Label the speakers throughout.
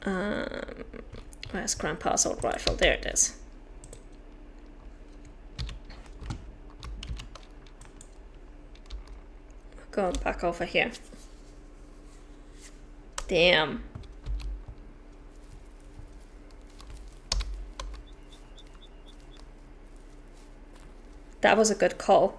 Speaker 1: Where's Grandpa's old rifle? There it is. Going back over here. Damn. That was a good call.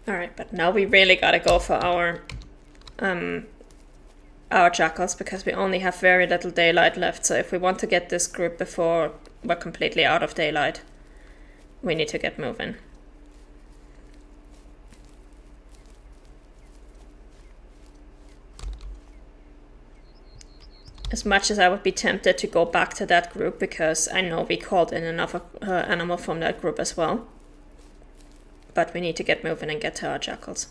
Speaker 1: Alright, but now we really gotta go for our jackals, because we only have very little daylight left. So if we want to get this group before we're completely out of daylight, we need to get moving. As much as I would be tempted to go back to that group, because I know we called in another animal from that group as well. But we need to get moving and get to our jackals.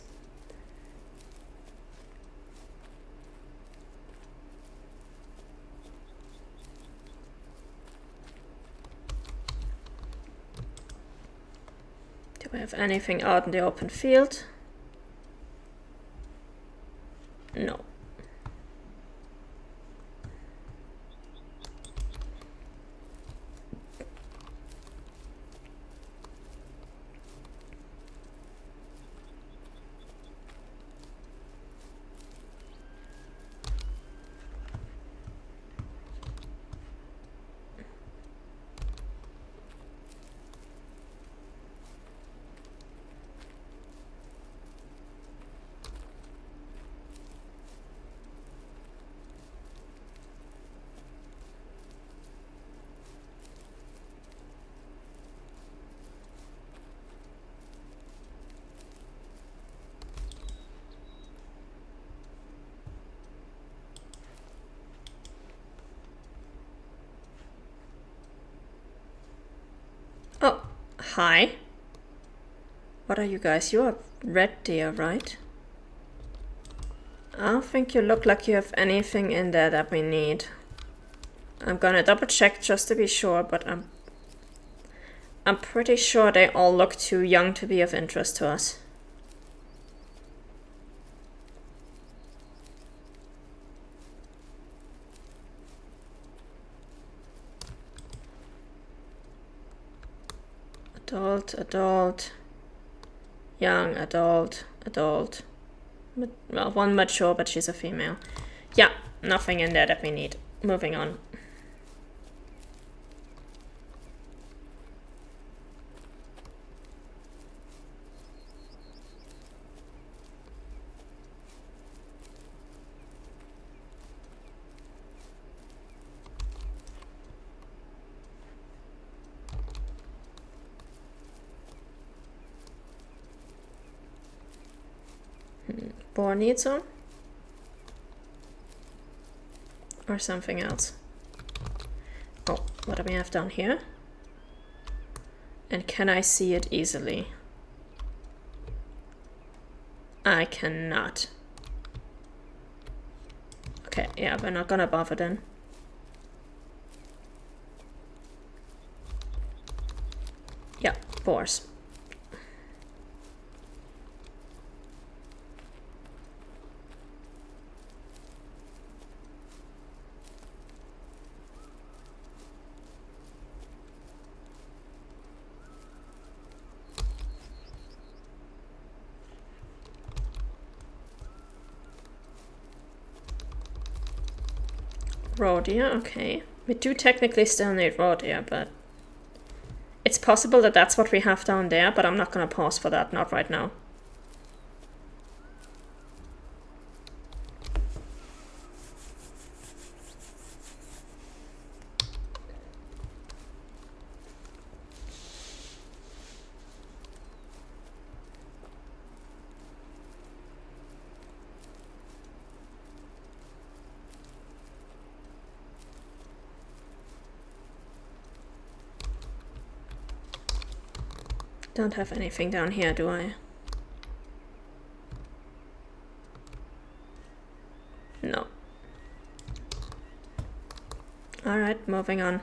Speaker 1: Do we have anything out in the open field? No. Oh, hi. What are you guys? You are red deer, right? I don't think you look like you have anything in there that we need. I'm gonna double check just to be sure, but I'm pretty sure they all look too young to be of interest to us. Adult, young, adult. Well, one mature, but she's a female. Yeah, nothing in there that we need. Moving on. Boar needs some? Or something else? Oh, what do we have down here? And can I see it easily? I cannot. Okay, yeah, we're not gonna bother then. Yeah, boars. Raw deer, okay. We do technically still need raw deer, but it's possible that that's what we have down there, but I'm not gonna pause for that, not right now. Don't have anything down here, do I? No. Alright, moving on.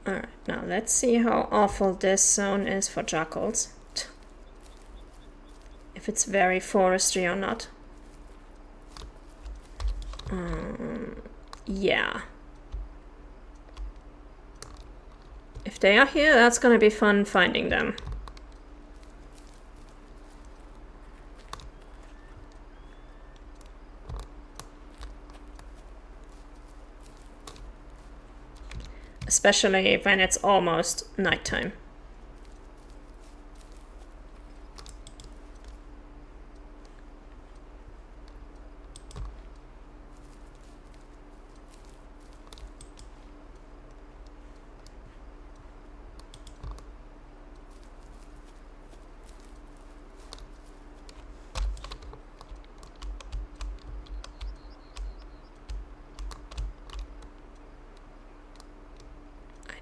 Speaker 1: Alright, now let's see how awful this zone is for jackals. If it's very forestry or not. Yeah. If they are here, that's gonna be fun finding them. Especially when it's almost nighttime.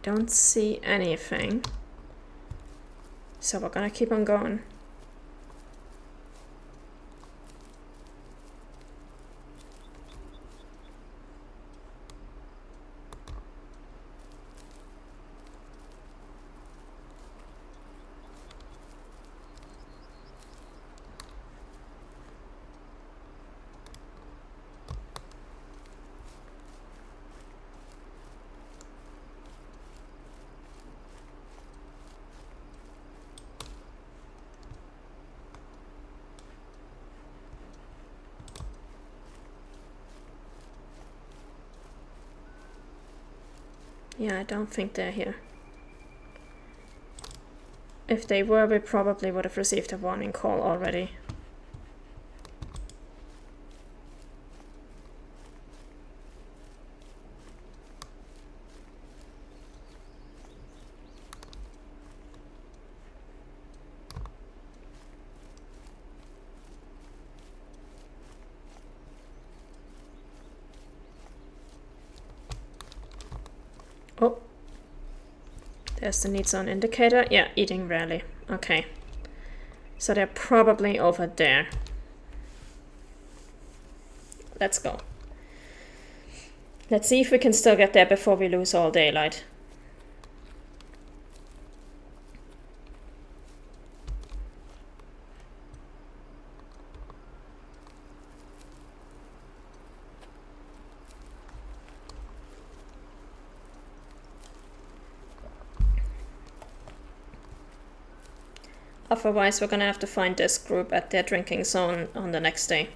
Speaker 1: Don't see anything, so we're gonna keep on going. Yeah, I don't think they're here. If they were, we probably would have received a warning call already. Oh, there's the need zone indicator. Yeah, eating rarely. Okay, so they're probably over there. Let's go. Let's see if we can still get there before we lose all daylight. Otherwise, we're gonna have to find this group at their drinking zone on the next day.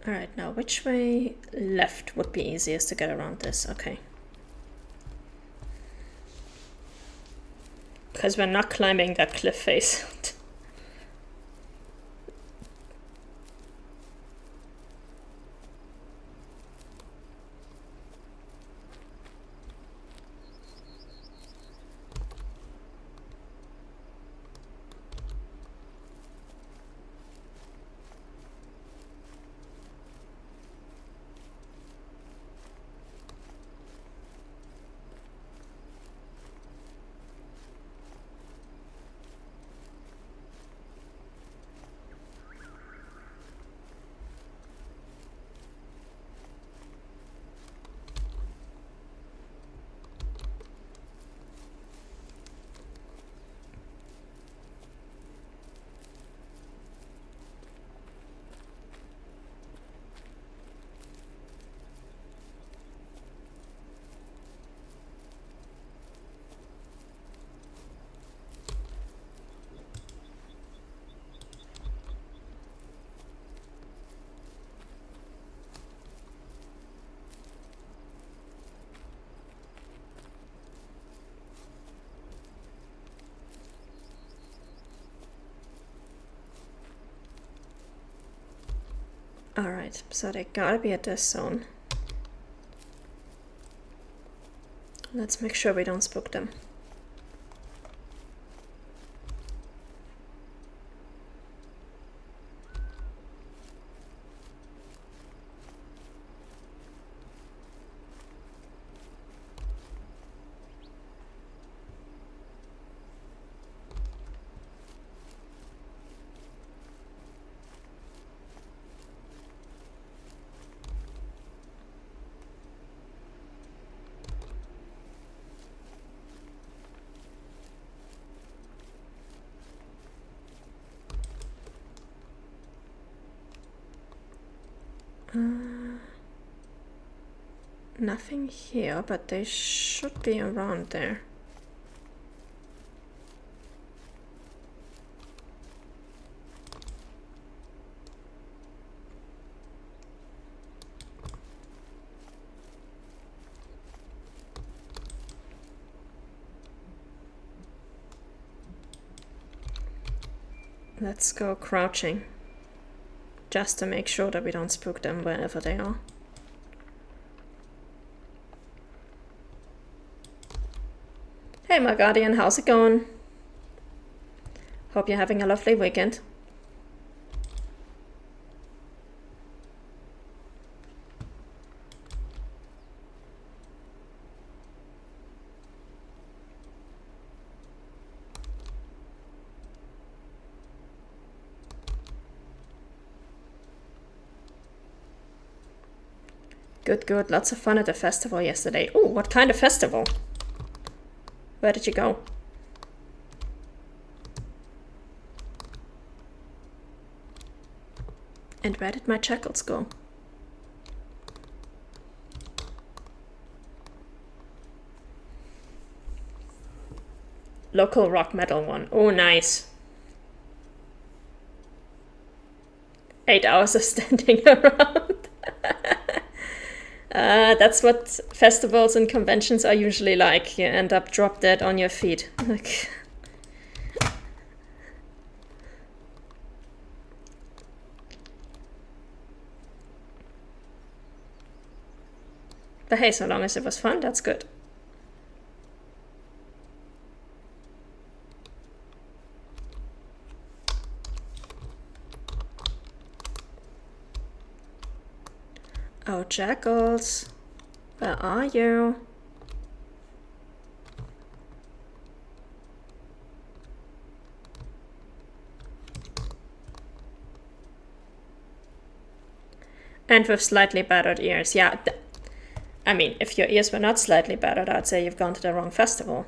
Speaker 1: Alright, now which way left would be easiest to get around this? Okay. Because we're not climbing that cliff face. Alright, so they gotta be at this zone. Let's make sure we don't spook them. Nothing here, but they should be around there. Let's go crouching, just to make sure that we don't spook them wherever they are. Hey my guardian, how's it going? Hope you're having a lovely weekend. Good, good. Lots of fun at the festival yesterday. Oh, what kind of festival? Where did you go? And where did my jackals go? Local rock metal one. Oh, nice. 8 hours of standing around. That's what festivals and conventions are usually like. You end up drop dead on your feet. Like, but hey, so long as it was fun, that's good. Oh, jackals, where are you? And with slightly battered ears, yeah. I mean, if your ears were not slightly battered, I'd say you've gone to the wrong festival.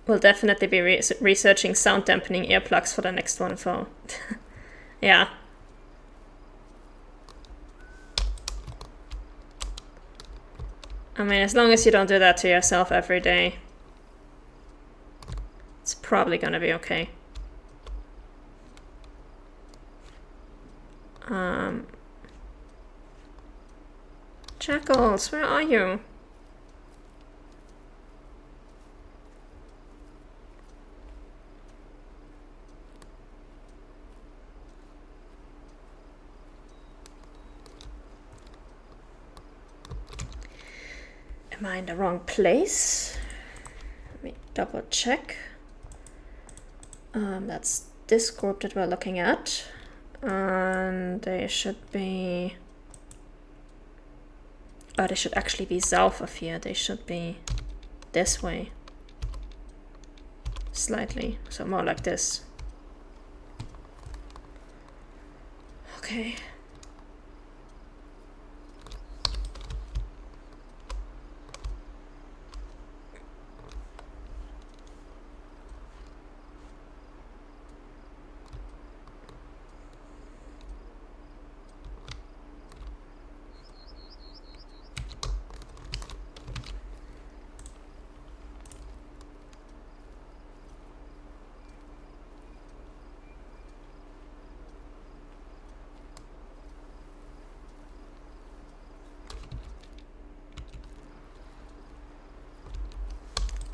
Speaker 1: We'll definitely be researching sound dampening earplugs for the next one, for yeah. I mean, as long as you don't do that to yourself every day, it's probably gonna be okay. Jackals, where are you? Am I in the wrong place? Let me double check. That's this group that we're looking at. And they should be... Oh, they should actually be south of here. They should be this way. Slightly. So more like this. Okay.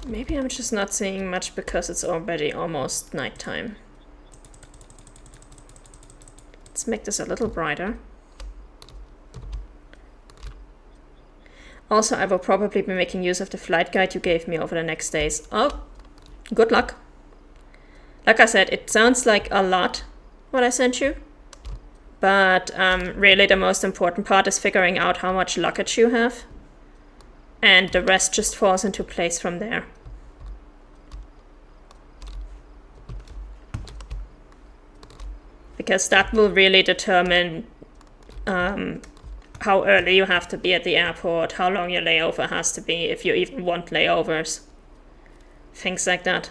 Speaker 1: Maybe I'm just not seeing much because it's already almost nighttime. Let's make this a little brighter. Also, I will probably be making use of the flight guide you gave me over the next days. Oh, good luck. Like I said, it sounds like a lot, what I sent you. But really the most important part is figuring out how much luggage you have. And the rest just falls into place from there. Because that will really determine how early you have to be at the airport, how long your layover has to be, if you even want layovers. Things like that.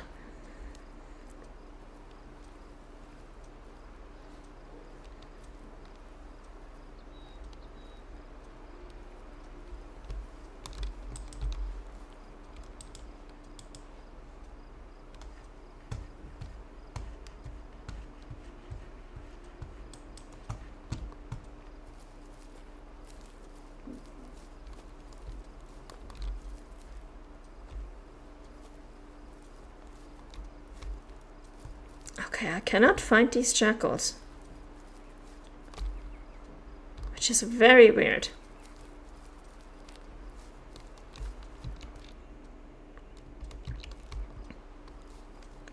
Speaker 1: Okay, I cannot find these jackals. Which is very weird.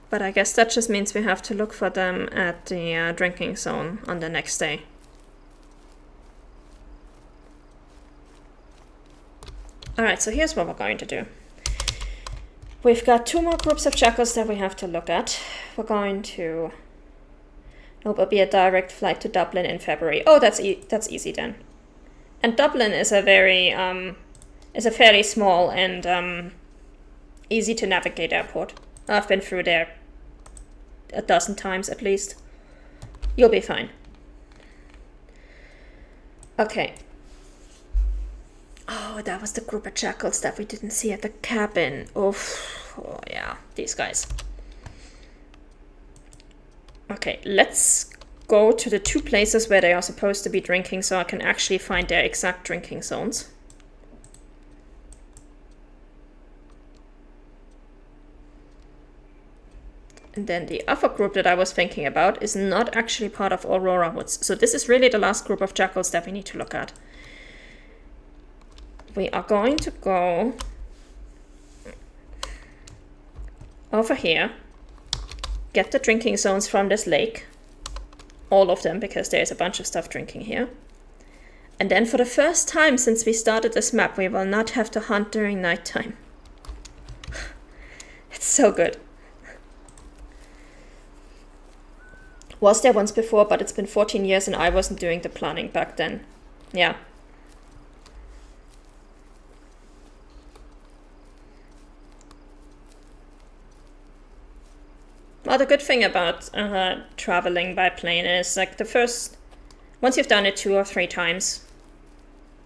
Speaker 1: But I guess that just means we have to look for them at the drinking zone on the next day. Alright, so here's what we're going to do. We've got 2 more groups of jackals that we have to look at. We're going to... Nope, it'll be a direct flight to Dublin in February. Oh, that's easy then. And Dublin is a fairly small and easy to navigate airport. I've been through there a dozen times at least. You'll be fine. Okay. Oh, that was the group of jackals that we didn't see at the cabin. Oof. Oh, yeah, these guys. Okay, let's go to the 2 places where they are supposed to be drinking so I can actually find their exact drinking zones. And then the other group that I was thinking about is not actually part of Aurora Woods. So this is really the last group of jackals that we need to look at. We are going to go over here, get the drinking zones from this lake, all of them, because there's a bunch of stuff drinking here. And then for the first time since we started this map, we will not have to hunt during nighttime. It's so good. Was there once before, but it's been 14 years and I wasn't doing the planning back then. Yeah. Well, the good thing about traveling by plane is like once you've done it 2 or 3 times,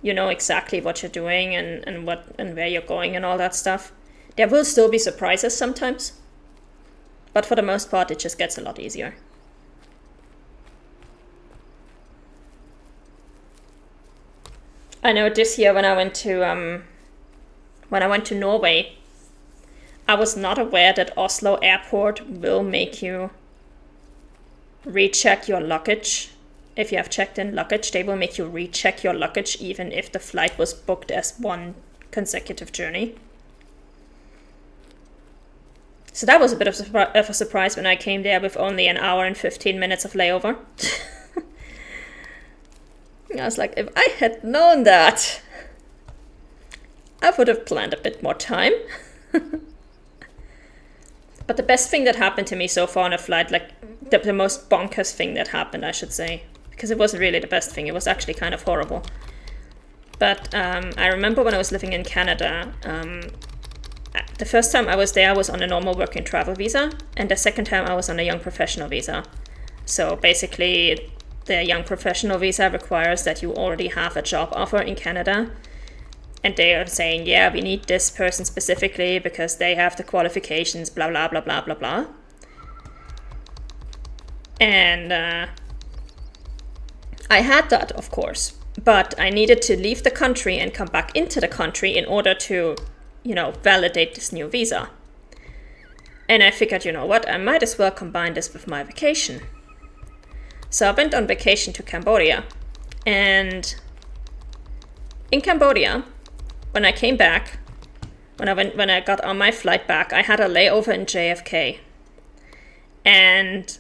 Speaker 1: you know exactly what you're doing and where you're going and all that stuff. There will still be surprises sometimes, but for the most part, it just gets a lot easier. I know this year when I went to Norway, I was not aware that Oslo Airport will make you recheck your luggage. If you have checked in luggage, they will make you recheck your luggage even if the flight was booked as one consecutive journey. So that was a bit of a surprise when I came there with only an hour and 15 minutes of layover. I was like, if I had known that, I would have planned a bit more time. But the best thing that happened to me so far on a flight, like the most bonkers thing that happened, I should say, because it wasn't really the best thing, it was actually kind of horrible. But I remember when I was living in Canada, the first time I was there, I was on a normal work and travel visa, and the second time I was on a young professional visa. So basically, the young professional visa requires that you already have a job offer in Canada. And they are saying, yeah, we need this person specifically because they have the qualifications, blah, blah, blah, blah, blah, blah. And I had that, of course. But I needed to leave the country and come back into the country in order to, validate this new visa. And I figured, you know what, I might as well combine this with my vacation. So I went on vacation to Cambodia. And in Cambodia, when I came back, when I got on my flight back, I had a layover in JFK. And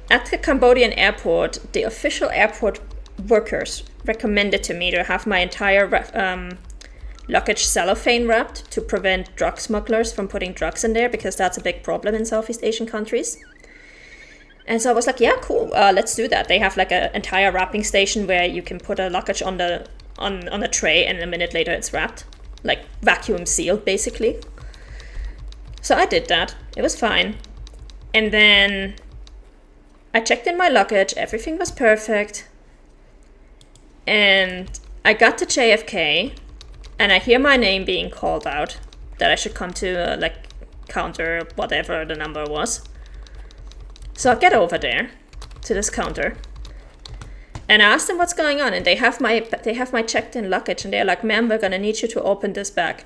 Speaker 1: at the Cambodian airport, the official airport workers recommended to me to have my entire luggage cellophane wrapped to prevent drug smugglers from putting drugs in there, because that's a big problem in Southeast Asian countries. And so I was like, yeah, cool, let's do that. They have like an entire wrapping station where you can put a luggage on a tray, and a minute later it's wrapped, like vacuum sealed basically. So I did that. It was fine. And then I checked in my luggage, everything was perfect. And I got to JFK, and I hear my name being called out, that I should come to like counter whatever the number was. So I get over there to this counter, and I ask them what's going on, and they have my checked in luggage, and they're like, ma'am, we're gonna need you to open this bag.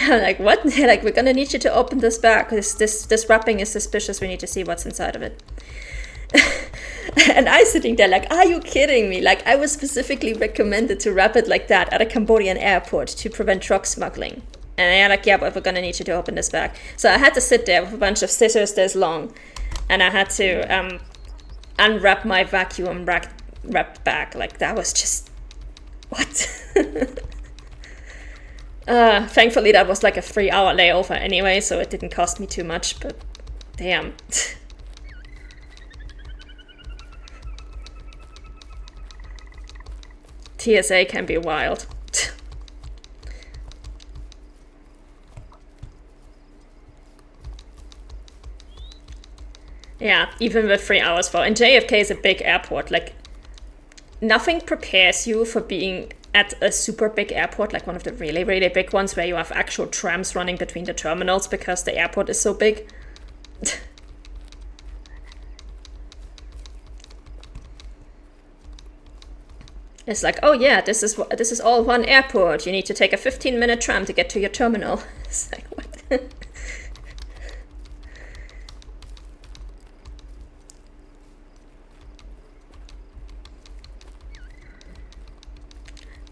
Speaker 1: I'm like, what? They're like, we're gonna need you to open this bag because this wrapping is suspicious. We need to see what's inside of it. And I sitting there like, are you kidding me? Like, I was specifically recommended to wrap it like that at a Cambodian airport to prevent drug smuggling. And they're like, yeah, but we're gonna need you to open this bag. So I had to sit there with a bunch of scissors this long, and I had to unwrap my vacuum wrapped bag. Like, that was just, what? Thankfully that was like a 3-hour layover anyway, so it didn't cost me too much, but damn. TSA can be wild. Yeah, even with 3 hours for, and JFK is a big airport. Like, nothing prepares you for being at a super big airport, like one of the really, really big ones where you have actual trams running between the terminals because the airport is so big. It's like, oh yeah, this is all one airport. You need to take a 15-minute tram to get to your terminal. It's like, what?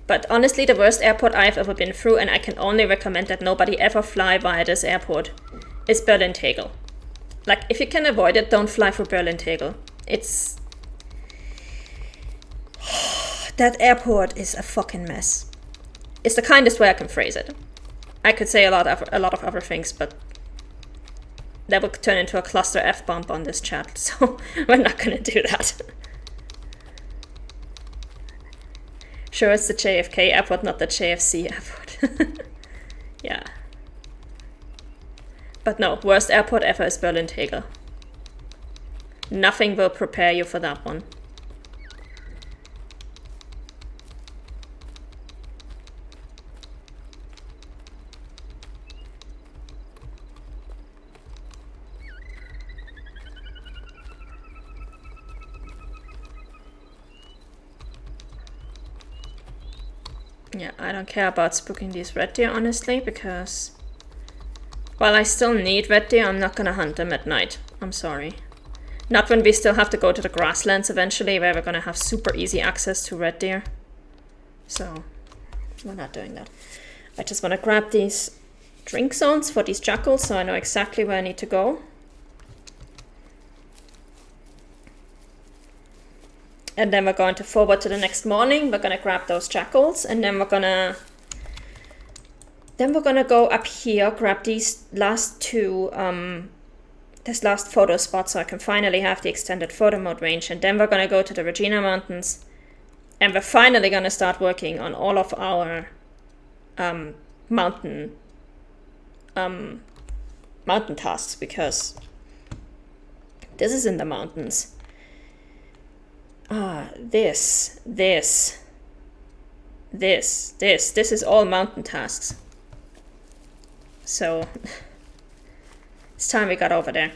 Speaker 1: But honestly, the worst airport I've ever been through, and I can only recommend that nobody ever fly via this airport, is Berlin-Tegel. Like, if you can avoid it, don't fly through Berlin-Tegel. It's... that airport is a fucking mess. It's the kindest way I can phrase it. I could say a lot of other things, but that would turn into a cluster F-bomb on this chat, so we're not gonna do that. Sure, it's the JFK airport, not the JFC airport. Yeah. But no, worst airport ever is Berlin-Tegel. Nothing will prepare you for that one. Yeah, I don't care about spooking these red deer, honestly, because while I still need red deer, I'm not gonna hunt them at night. I'm sorry. Not when we still have to go to the grasslands eventually, where we're gonna have super easy access to red deer. So, we're not doing that. I just wanna grab these drink zones for these jackals, so I know exactly where I need to go. And then we're going to forward to the next morning. We're gonna grab those jackals, and then we're gonna go up here, grab these last two, this last photo spot, so I can finally have the extended photo mode range. And then we're gonna go to the Regina Mountains, and we're finally gonna start working on all of our mountain tasks, because this is in the mountains. This is all mountain tasks. So it's time we got over there.